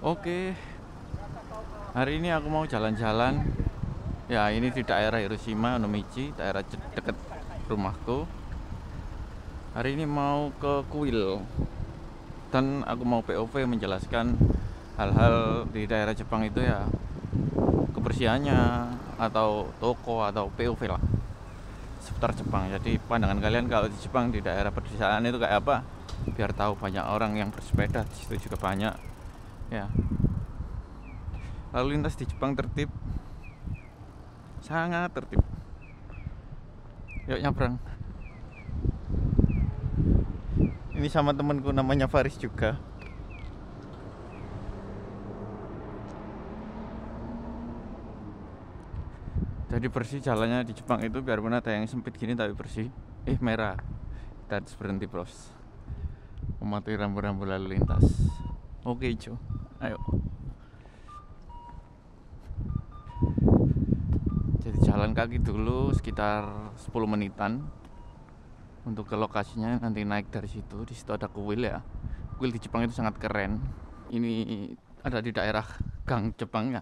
Oke, hari ini aku mau jalan-jalan. Ya, ini di daerah Hiroshima, Onomichi, daerah dekat rumahku. Hari ini mau ke kuil dan aku mau POV menjelaskan hal-hal di daerah Jepang itu ya, kebersihannya atau toko atau POV lah seputar Jepang. Jadi pandangan kalian kalau di Jepang di daerah pedesaan itu kayak apa? Biar tahu banyak orang yang bersepeda di situ juga banyak. Ya, lalu lintas di Jepang tertib, sangat tertib. Yuk nyabrang. Ini sama temenku namanya Faris juga. Jadi bersih jalannya di Jepang itu, biarpun ada yang sempit gini tapi bersih. Merah. Kita harus berhenti bros, mematuhi rambu-rambu lalu lintas. Oke hijau, ayo. Jadi jalan kaki dulu sekitar 10 menitan untuk ke lokasinya. Nanti naik dari situ. Di situ ada kuil ya. Kuil di Jepang itu sangat keren. Ini ada di daerah gang Jepang ya.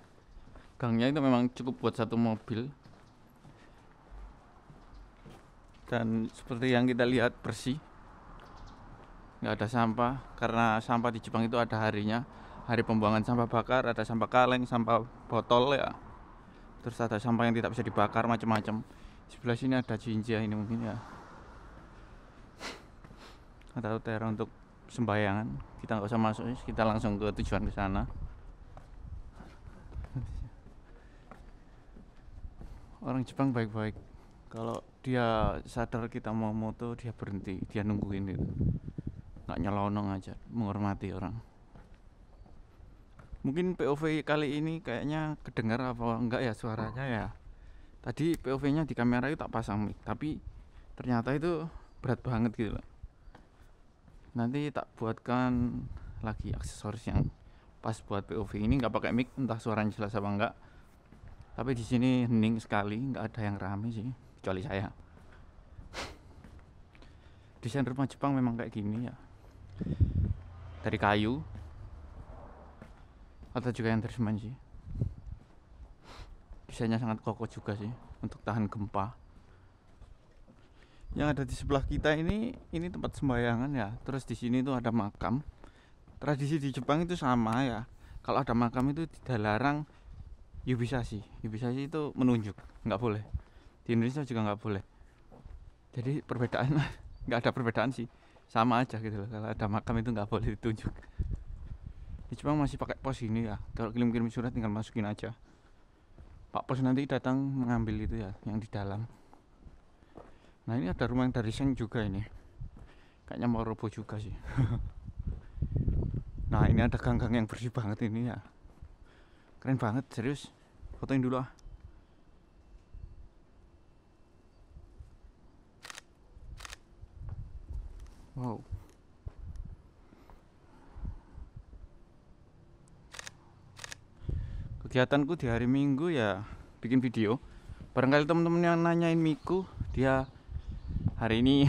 Gangnya itu memang cukup buat satu mobil. Dan seperti yang kita lihat, bersih, nggak ada sampah. Karena sampah di Jepang itu ada harinya. Hari pembuangan sampah bakar, ada sampah kaleng, sampah botol ya. Terus ada sampah yang tidak bisa dibakar, macam-macam. Sebelah sini ada jinja ini mungkin ya, atau tera untuk sembayangan. Kita nggak usah masuk, kita langsung ke tujuan ke sana. Orang Jepang baik-baik. Kalau dia sadar kita mau moto, dia berhenti, dia nungguin itu. Nggak nyelonong aja, menghormati orang. Mungkin POV kali ini kayaknya kedengar apa enggak ya suaranya ya. Tadi POV-nya di kamera itu tak pasang mic, tapi ternyata itu berat banget gitu loh. Nanti tak buatkan lagi aksesoris yang pas buat POV ini, nggak pakai mic, entah suaranya jelas apa enggak. Tapi di sini hening sekali, nggak ada yang rame sih, kecuali saya. Desain rumah Jepang memang kayak gini ya, dari kayu atau juga yang dari semen sih. Desainnya sangat kokoh juga sih untuk tahan gempa. Yang ada di sebelah kita ini tempat sembayangan ya. Terus di sini tuh ada makam. Tradisi di Jepang itu sama ya. Kalau ada makam itu tidak larang yubisasi. Yubisasi itu menunjuk, nggak boleh. Di Indonesia juga nggak boleh. Jadi perbedaan nggak ada perbedaan sih. Sama aja gitu loh. Kalau ada makam itu nggak boleh ditunjuk. Di Jepang masih pakai pos ini ya. Kalau kirim-kirim surat tinggal masukin aja. Pak pos nanti datang mengambil itu ya, yang di dalam. Nah ini ada rumah yang dari Seng juga ini. Kayaknya mau roboh juga sih. Nah ini ada gang-gang yang bersih banget ini ya. Keren banget, serius. Fotoin dulu ah. Wow. Kegiatanku di hari Minggu ya bikin video. Barangkali teman-teman yang nanyain Miku, dia hari ini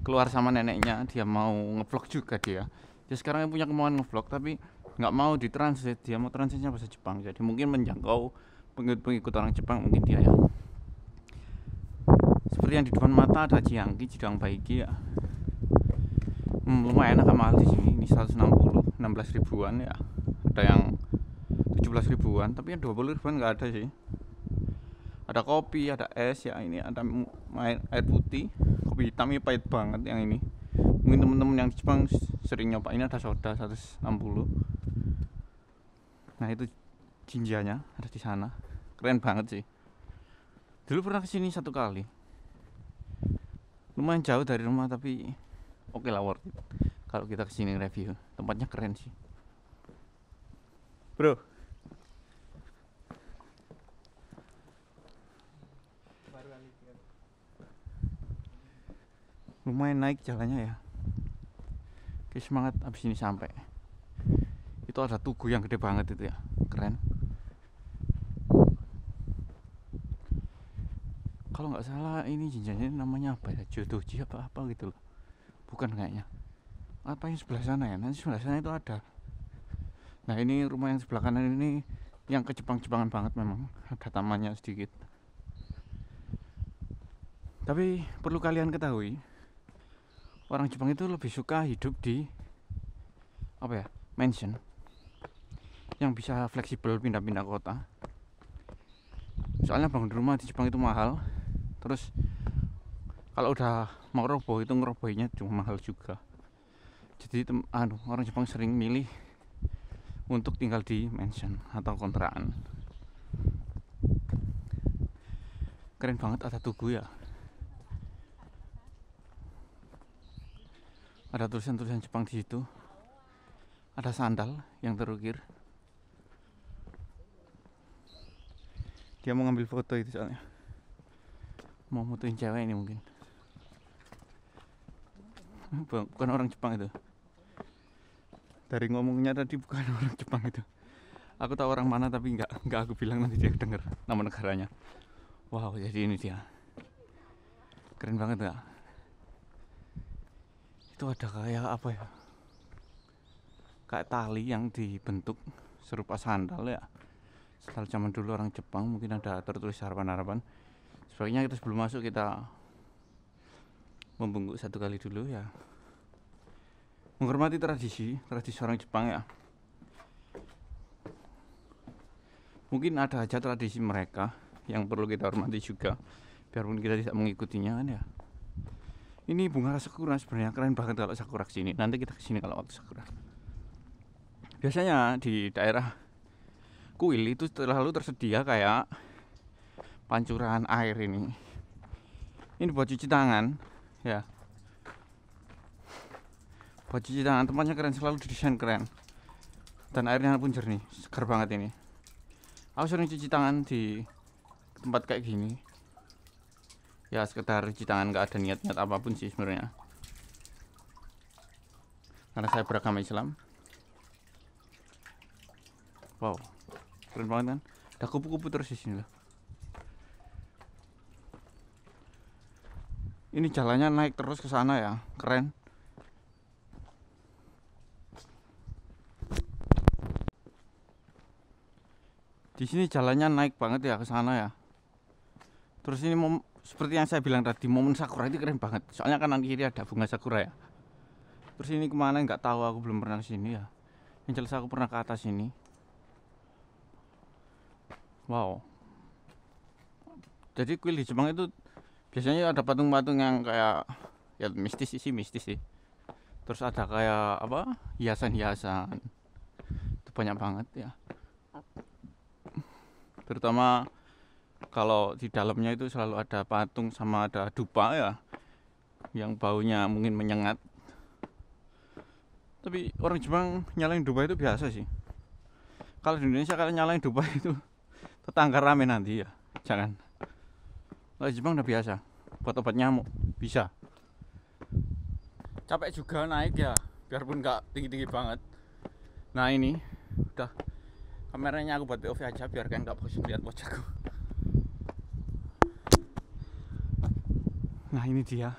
keluar sama neneknya, dia mau ngevlog juga dia. Dia sekarang punya kemauan ngevlog tapi nggak mau ditranslate, dia mau transitnya bahasa Jepang. Jadi mungkin menjangkau pengikut orang Jepang mungkin dia ya. Seperti yang di depan mata ada Jiangki, Jidang Baiki ya. Lumayan agak mahal di sini. Ini 160, 16 ribuan ya. Ada yang 17 ribuan, tapi yang 20 ribuan nggak ada sih. Ada kopi, ada es ya, ini ada air putih, kopi hitam ini pahit banget yang ini. Mungkin temen-temen yang di Jepang sering nyoba. Ini ada soda 160. Nah itu jinjanya ada di sana, keren banget sih. Dulu pernah kesini satu kali, lumayan jauh dari rumah tapi oke lah, worth it. Kalau kita kesini review, tempatnya keren sih bro. Lumayan naik jalannya ya. Oke, semangat, abis ini sampai. Itu ada tugu yang gede banget itu ya, keren. Kalau nggak salah ini jinjanya namanya apa ya, Jodoji apa gitu loh. Bukan kayaknya. Apa yang sebelah sana ya? Nanti sebelah sana itu ada Nah ini rumah yang sebelah kanan ini yang ke Jepang-Jepangan banget, memang ada tamannya sedikit. Tapi perlu kalian ketahui, orang Jepang itu lebih suka hidup di apa ya, mansion, yang bisa fleksibel pindah-pindah kota. Soalnya bangun rumah di Jepang itu mahal. Terus kalau udah mau roboh itu ngerobohinya cuma mahal juga. Jadi orang Jepang sering milih untuk tinggal di mansion atau kontrakan. Keren banget, ada tugu ya. Ada tulisan-tulisan Jepang di situ. Ada sandal yang terukir. Dia mau ngambil foto itu soalnya. Mau mutuin cewek ini mungkin. Bukan orang Jepang itu. Dari ngomongnya tadi bukan orang Jepang itu. Aku tahu orang mana tapi nggak aku bilang, nanti dia denger nama negaranya. Wow, jadi ini dia. Keren banget ya. Itu ada kayak apa ya? Kayak tali yang dibentuk serupa sandal ya. Sandal zaman dulu orang Jepang, mungkin ada tertulis harapan-harapan. Sebaiknya kita sebelum masuk kita membungkuk satu kali dulu ya. Menghormati tradisi orang Jepang ya. Mungkin ada aja tradisi mereka yang perlu kita hormati juga, biarpun kita tidak mengikutinya kan ya. Ini bunga sakura sebenarnya keren banget kalau sakura kesini. Nanti kita kesini kalau waktu sakura. Biasanya di daerah kuil itu selalu tersedia kayak pancuran air ini. Ini buat cuci tangan ya. Buat cuci tangan, tempatnya keren, selalu didesain keren. Dan airnya pun jernih, segar banget ini. Aku sering cuci tangan di tempat kayak gini. Ya sekedar cuci tangan, gak ada niat-niat apapun sih sebenarnya. Karena saya beragama Islam. Wow, keren banget kan? Ada kupu-kupu terus di sini loh. Ini jalannya naik terus ke sana ya, keren. Di sini jalannya naik banget ya ke sana ya. Terus ini seperti yang saya bilang tadi, momen sakura itu keren banget. Soalnya kanan kiri ada bunga sakura ya. Terus ini kemana nggak tahu, aku belum pernah kesini ya. Yang jelas aku pernah ke atas ini. Wow. Jadi kuil di Jepang itu biasanya ada patung-patung yang kayak ya mistis sih. Terus ada kayak apa, hiasan-hiasan. Itu banyak banget ya. Terutama kalau di dalamnya itu selalu ada patung sama ada dupa ya, yang baunya mungkin menyengat. Tapi orang Jepang nyalain dupa itu biasa sih. Kalau di Indonesia kalian nyalain dupa itu tetangga rame nanti ya, jangan. Kalau di Jepang udah biasa, buat obat nyamuk bisa. Capek juga naik ya, biarpun nggak tinggi-tinggi banget. Nah ini udah, kameranya aku buat POV aja biar kalian nggak bosan lihat wajahku. Nah ini dia,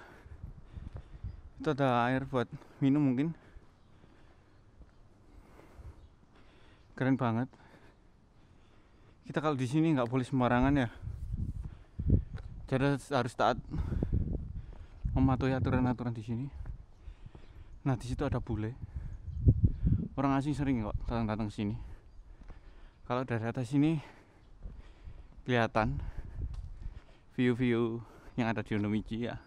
itu ada air buat minum mungkin. Keren banget. Kita kalau di sini nggak boleh sembarangan ya. Jadi harus taat mematuhi aturan-aturan di sini. Nah di situ ada bule. Orang asing sering kok datang-datang ke sini. Kalau dari atas sini kelihatan view-view yang ada di Onomichi ya.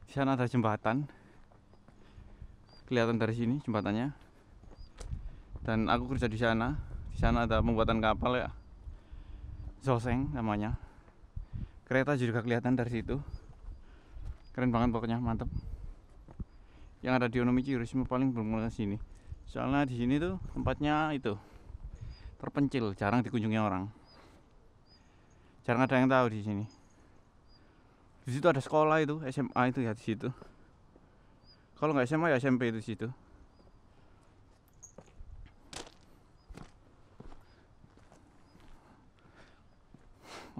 Di sana ada jembatan. Kelihatan dari sini jembatannya. Dan aku kerja di sana. Di sana ada pembuatan kapal ya. Zoseng namanya. Kereta juga kelihatan dari situ. Keren banget pokoknya, mantep. Yang ada di Onomichi Hiroshima paling belum ke sini. Soalnya di sini tuh tempatnya itu terpencil, jarang dikunjungi orang. Jarang ada yang tahu di sini. Di situ ada sekolah itu, SMA itu ya di situ. Kalau nggak SMA ya SMP itu di situ.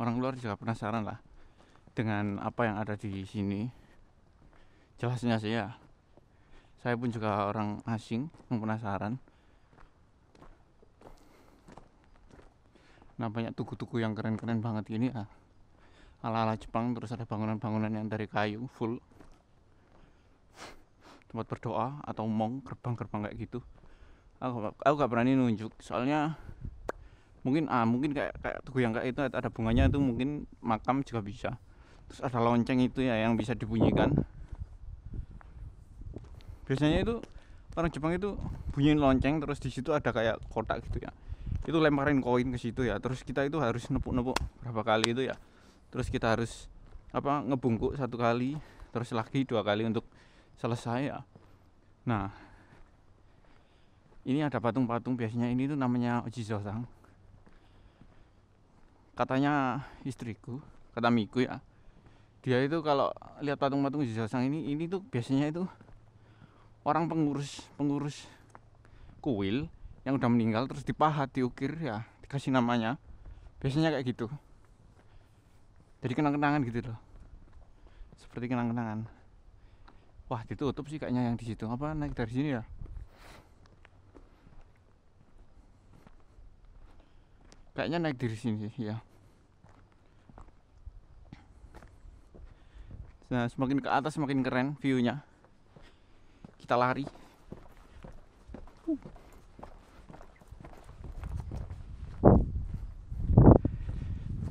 Orang luar juga penasaran lah dengan apa yang ada di sini. Jelasnya sih ya, Saya pun juga orang asing yang penasaran. Nah, banyak tugu-tugu yang keren-keren banget gini ya, ala-ala Jepang. Terus ada bangunan-bangunan yang dari kayu full, tempat berdoa atau mong, gerbang-gerbang kayak gitu. Aku gak berani nunjuk soalnya mungkin kayak tugu yang kayak itu ada bunganya, itu mungkin makam juga bisa. Terus ada lonceng itu ya yang bisa dibunyikan. Biasanya itu orang Jepang itu bunyiin lonceng, terus di situ ada kayak kotak gitu ya, itu lemparin koin ke situ ya, terus kita itu harus nepuk-nepuk berapa kali itu ya, terus kita harus ngebungkuk 1 kali, terus lagi 2 kali untuk selesai ya. Nah, ini ada patung-patung, biasanya ini tuh namanya Ojizosang. Katanya istriku, kata Miku ya, dia itu kalau lihat patung-patung Ojizosang ini tuh biasanya itu orang pengurus kuil yang udah meninggal, terus dipahat, diukir ya, dikasih namanya. Biasanya kayak gitu. Jadi kenang-kenangan gitu loh. Seperti kenang-kenangan. Wah, ditutup sih kayaknya yang di situ. Apa naik dari sini ya? Kayaknya naik dari sini sih ya. Nah, semakin ke atas semakin keren view-nya. Kita lari.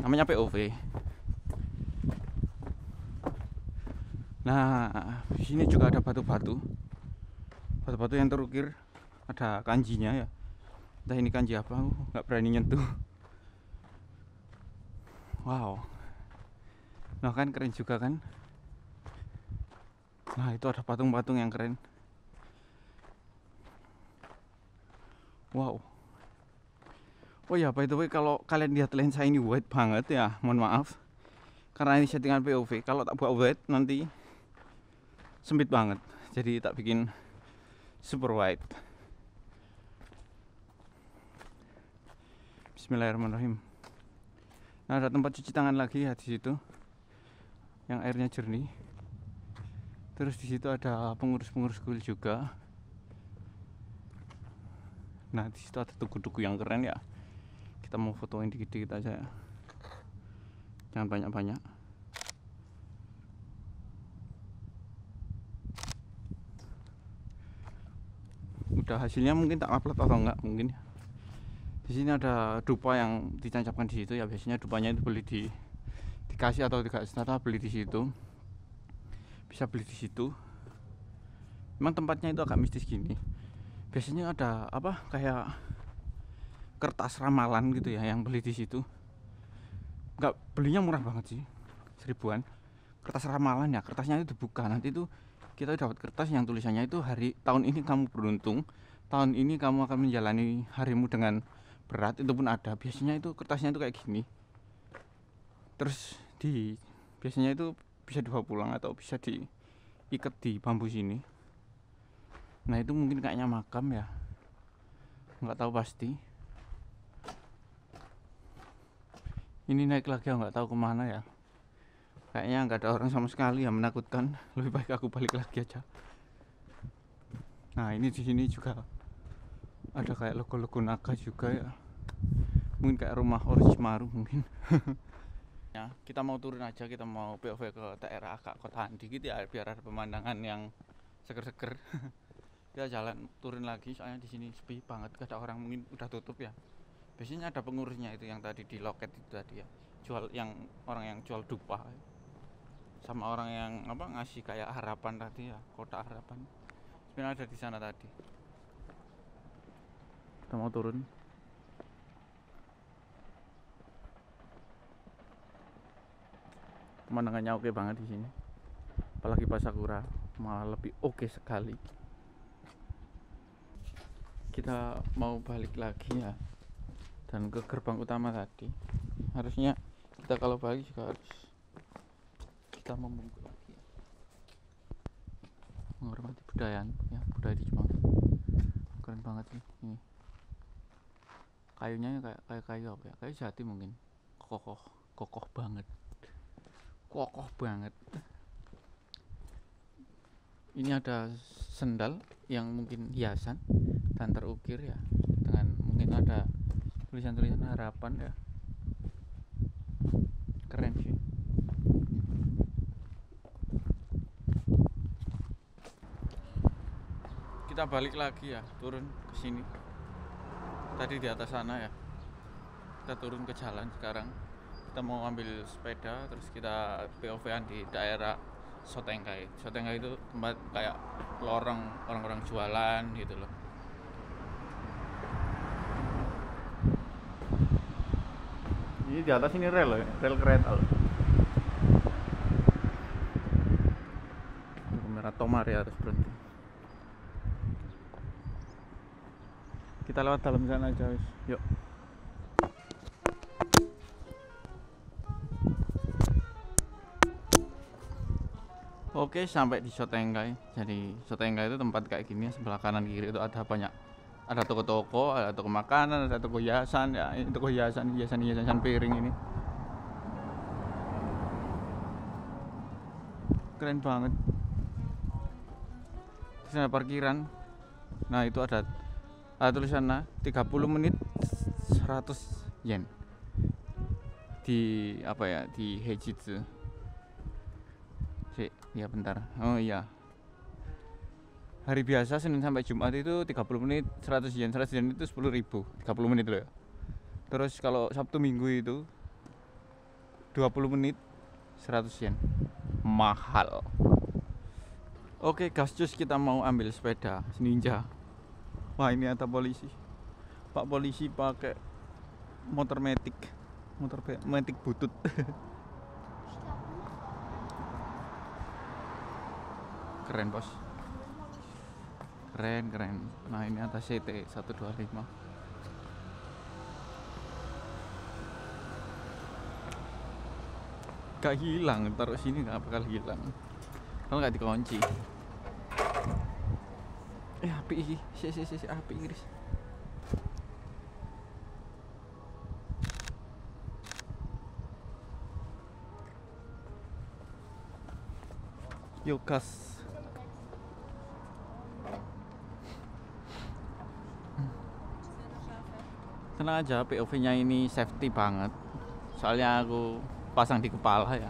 Namanya POV. Nah, di sini juga ada batu-batu yang terukir, ada kanjinya ya. Entah ini kanji apa, aku nggak berani nyentuh. Wow. Nah kan keren juga kan. Nah itu ada patung-patung yang keren. Wow. Oh ya, by the way, kalau kalian lihat lensa ini wide banget ya, mohon maaf, karena ini settingan POV. Kalau tak buat wide nanti sempit banget, jadi tak bikin super wide. Bismillahirrahmanirrahim. Nah, ada tempat cuci tangan lagi ya di situ, yang airnya jernih. Terus di situ ada pengurus-pengurus kuil juga. Nah, di situ ada tugu-tugu yang keren ya. Kita mau fotoin dikit-dikit aja ya. Jangan banyak-banyak. Udah hasilnya mungkin tak upload atau enggak mungkin. Di sini ada dupa yang ditancapkan di situ ya. Biasanya dupanya itu beli dikasih atau dikasih tata beli di situ. Bisa beli di situ. Memang tempatnya itu agak mistis gini. Biasanya ada kayak kertas ramalan gitu ya yang beli di situ. Enggak, belinya murah banget sih, 1000-an. Kertas ramalan ya, kertasnya itu dibuka, nanti itu kita dapat kertas yang tulisannya itu tahun ini kamu beruntung, tahun ini kamu akan menjalani harimu dengan berat, itu pun ada. Biasanya itu kertasnya itu kayak gini. Terus biasanya itu bisa dibawa pulang atau bisa diikat di bambu sini. Nah itu mungkin kayaknya makam ya, nggak tahu pasti. Ini naik lagi, nggak tahu kemana ya. Kayaknya nggak ada orang sama sekali ya, menakutkan. Lebih baik aku balik lagi aja. Nah ini di sini juga ada kayak logo-logo naga juga ya. Mungkin kayak rumah Orochimaru mungkin. Ya, kita mau turun aja, kita mau POV ke daerah agak kotaan dikit ya, biar ada pemandangan yang seger-seger. Kita jalan turun lagi, soalnya di sini sepi banget, gak ada orang, mungkin udah tutup ya. Biasanya ada pengurusnya itu yang tadi di loket itu tadi ya, orang yang jual dupa, sama orang yang ngasih kayak harapan tadi ya, kotak harapan. Sebenarnya ada di sana tadi. Kita mau turun. Pemandangannya oke banget di sini. Apalagi pas sakura, malah lebih oke sekali. Kita mau balik lagi ya, dan ke gerbang utama tadi. Harusnya kita kalau balik juga harus kita membungkuk lagi ya. Menghormati budaya di Jepang. Keren banget nih. Ini kayunya kayak kayu apa ya? Kayu jati mungkin. Kokoh banget. Ini ada sendal yang mungkin hiasan dan terukir ya, dengan mungkin ada tulisan-tulisan harapan ya. Keren sih. Kita balik lagi ya, turun ke sini. Tadi di atas sana ya. Kita turun ke jalan sekarang. Kita mau ambil sepeda, terus kita POV-an di daerah Sotengkai. Sotengkai itu tempat kayak lorong orang-orang jualan gitu loh. Ini di atas ini rel ya, rel kereta loh. Merah Tomar ya, harus berhenti. Kita lewat dalam sana aja, wis. Yuk. Oke, sampai di Sotengkai. Jadi Sotengkai itu tempat kayak gini, sebelah kanan kiri itu ada banyak, ada toko-toko, ada toko makanan, ada toko hiasan ya. Ini toko hiasan piring ini. Keren banget. Di sana parkiran. Nah, itu ada tulisannya 30 menit 100 yen. Di apa ya? Di Heijitsu. Ya bentar. Oh iya. Hari biasa Senin sampai Jumat itu 30 menit 100 yen. 100 yen itu 10.000. 30 menit loh ya. Terus kalau Sabtu Minggu itu 20 menit 100 yen. Mahal. Oke, gascus, kita mau ambil sepeda Ninja. Wah, ini ada polisi. Pak polisi pakai motor metik butut. Keren bos, keren. Nah, ini atas CT 125. Gak hilang, taruh sini gak bakal hilang kalau gak dikunci. Api iki, api Inggris. Yuk gas. Tenang aja, POV-nya ini safety banget. Soalnya aku pasang di kepala ya.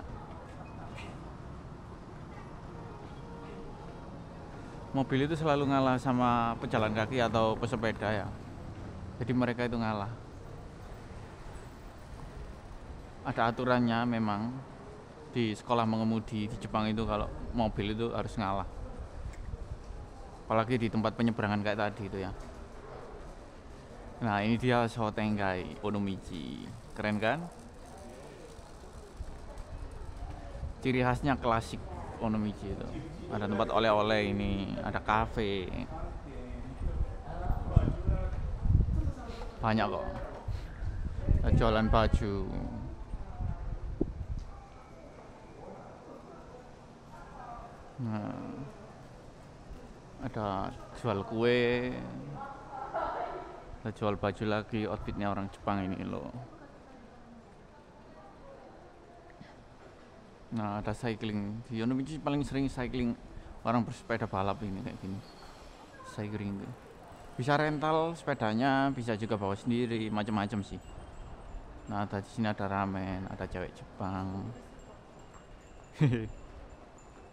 Mobil itu selalu ngalah sama pejalan kaki atau pesepeda ya. Jadi mereka itu ngalah. Ada aturannya memang di sekolah mengemudi di Jepang itu, kalau mobil itu harus ngalah. Apalagi di tempat penyeberangan kayak tadi itu ya. Nah, ini dia Sotengkai Onomichi. Keren kan? Ciri khasnya klasik Onomichi itu. Ada tempat oleh-oleh ini, ada kafe. Banyak kok. Ada jualan baju. Nah, ada jual kue. Ada jual baju lagi, outfitnya orang Jepang ini loh. Nah, ada cycling. Di Onomichi paling sering cycling, orang bersepeda balap ini kayak gini. Cycling tuh. Bisa rental sepedanya, bisa juga bawa sendiri, macam-macam sih. Nah, di sini ada ramen, ada cewek Jepang.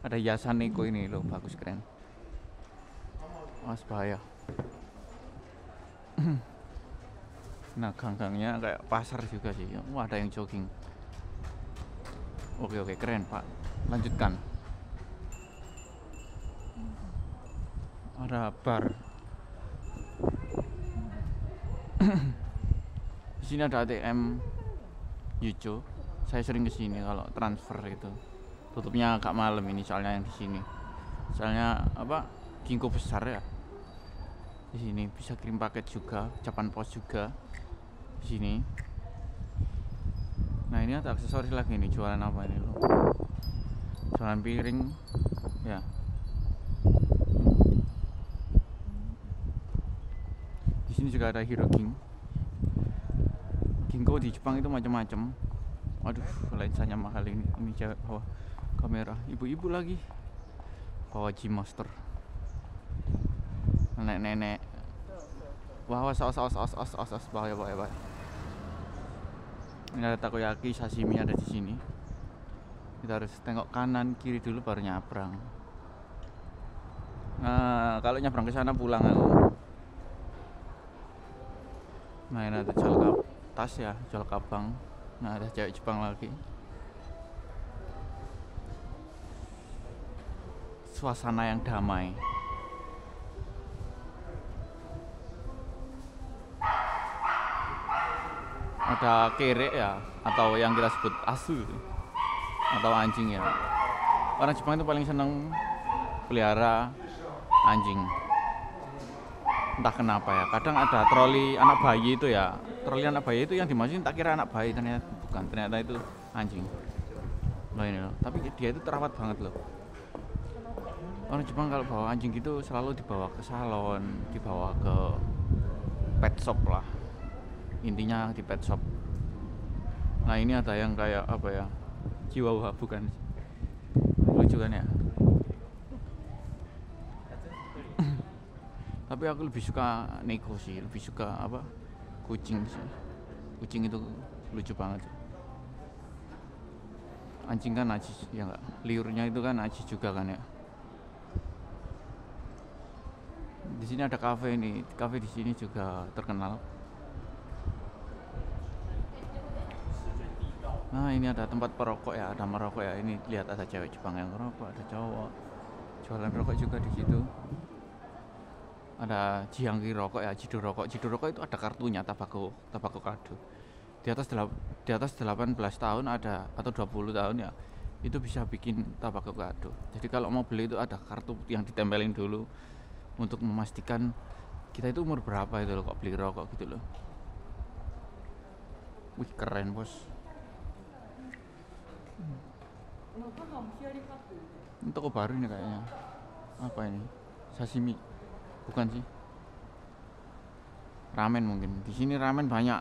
Ada hiasan Neko ini loh, bagus, keren. Mas bahaya. Nah, gangnya kayak pasar juga sih. Wah, ada yang jogging. Oke, keren Pak. Lanjutkan. Ada bar. Di sini ada ATM Yujo. Saya sering kesini kalau transfer itu. Tutupnya agak malam ini soalnya yang di sini. Soalnya apa? Ginko besar ya. Di sini bisa kirim paket juga, ucapan pos juga di sini. Nah, ini ada aksesoris lagi nih, jualan apa ini loh? Jualan piring ya. Di sini juga ada Hero King. Ginko di Jepang itu macam-macam. Waduh, lensanya mahal ini. Ini cewek bawa kamera, ibu-ibu lagi. bawa G-Monster. Nenek-nenek. Wah, os, bahaya. Ini ada takoyaki, sashimi ada di sini. Kita harus tengok kanan kiri dulu baru nyabrang. Nah, kalau nyabrang ke sana pulangan. Nah, ini ada jual tas ya, jual kabang. Nah, ada cewek Jepang lagi. Suasana yang damai. Ada kere ya, atau yang kita sebut asu atau anjing ya. Orang Jepang itu paling seneng pelihara anjing. Entah kenapa ya. Kadang ada troli anak bayi itu ya. Troli anak bayi itu yang dimasukin tak kira anak bayi, ternyata bukan. Ternyata itu anjing. Loh ini loh. Tapi dia itu terawat banget loh. Orang Jepang kalau bawa anjing gitu selalu dibawa ke salon, dibawa ke pet shop lah. Intinya di pet shop. Nah, ini ada yang kayak apa ya, chihuahua, bukan, lucu kan ya. Tapi aku lebih suka neko sih, lebih suka apa, kucing sih. Kucing itu lucu banget. Anjing kan najis ya enggak, liurnya itu kan najis juga kan ya. Di sini ada kafe ini, kafe di sini juga terkenal. Nah, ini ada tempat perokok ya, ada merokok ya. Ini lihat ada cewek Jepang yang merokok, ada cowok jualan rokok juga di situ. Ada Jiangki rokok ya, Jido rokok. Jido rokok itu ada kartunya, tabako kado. Di atas 18 tahun ada, atau 20 tahun ya, itu bisa bikin tabako kado. Jadi kalau mau beli itu ada kartu yang ditempelin dulu untuk memastikan kita itu umur berapa itu loh, kok beli rokok gitu loh. Wih, keren bos. Ini toko baru ini kayaknya. Apa ini? Sashimi. Bukan sih. Ramen mungkin. Di sini ramen banyak.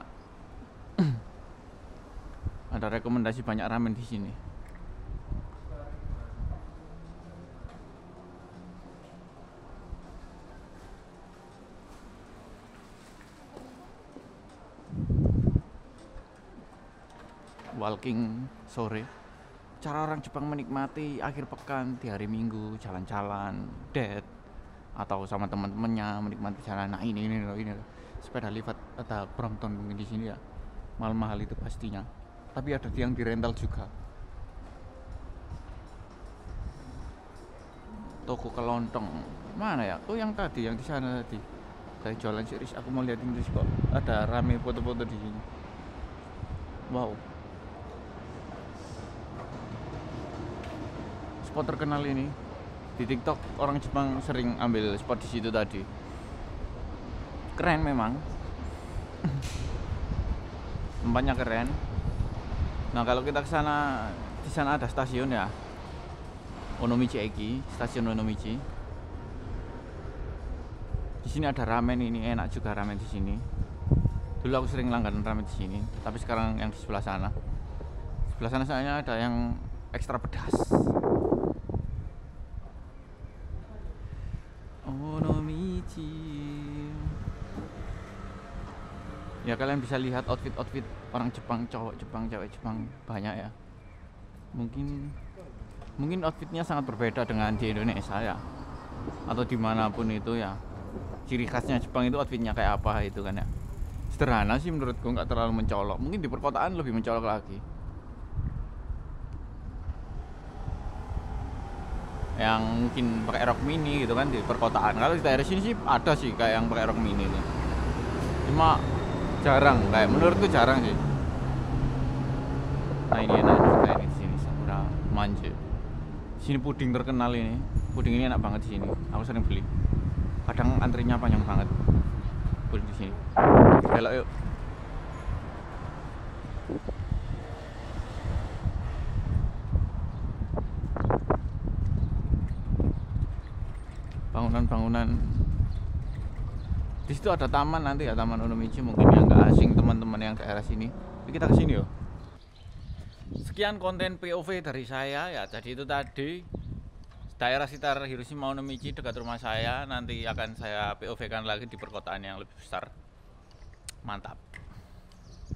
Ada rekomendasi banyak ramen di sini. Walking sore. Cara orang Jepang menikmati akhir pekan di hari Minggu, jalan-jalan, date, atau sama teman-temannya menikmati jalan. Nah, ini loh, sepeda lipat, ada Brompton mungkin di sini ya. Mahal-mahal itu pastinya. Tapi ada yang di rental juga. Toko kelontong. Mana ya? Oh, yang tadi, yang di sana tadi. Kayak jualan series, aku mau lihat Inggris kok. Ada rame foto-foto di sini. Wow. Spot terkenal ini di TikTok, orang Jepang sering ambil spot di situ tadi. Keren memang. Tempatnya keren. Nah, kalau kita ke sana, di sana ada stasiun ya. Onomichi Eki, stasiun Onomichi. Di sini ada ramen, ini enak juga ramen di sini. Dulu aku sering langganan ramen di sini, tapi sekarang yang di sebelah sana. Sebelah sana soalnya ada yang ekstra pedas. Ya, kalian bisa lihat outfit orang Jepang, cowok Jepang, cewek Jepang, banyak ya. Mungkin outfitnya sangat berbeda dengan di Indonesia ya, atau dimanapun itu ya. Ciri khasnya Jepang itu outfitnya kayak apa itu kan ya. Sederhana sih menurutku, nggak terlalu mencolok. Mungkin di perkotaan lebih mencolok lagi. Yang mungkin pakai rok mini gitu kan di perkotaan. Kalau di daerah sini sih ada sih kayak yang pakai rok mini itu. Cuma jarang, kayak menurutku jarang sih. Nah, ini enak juga ini di sini, Sakura Manju. Di sini puding terkenal ini. Puding ini enak banget di sini. Aku sering beli. Kadang antrinya panjang banget. Puding di sini. Belok yuk. Bangunan-bangunan. Di situ ada taman nanti ya, Taman Onomichi, mungkin yang nggak asing teman-teman yang daerah sini. Jadi kita kesini yuk. Sekian konten POV dari saya ya. Jadi itu tadi daerah sekitar Hiroshima Onomichi dekat rumah saya. Nanti akan saya POV kan lagi di perkotaan yang lebih besar. Mantap.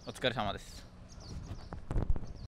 Otsukaresama desu.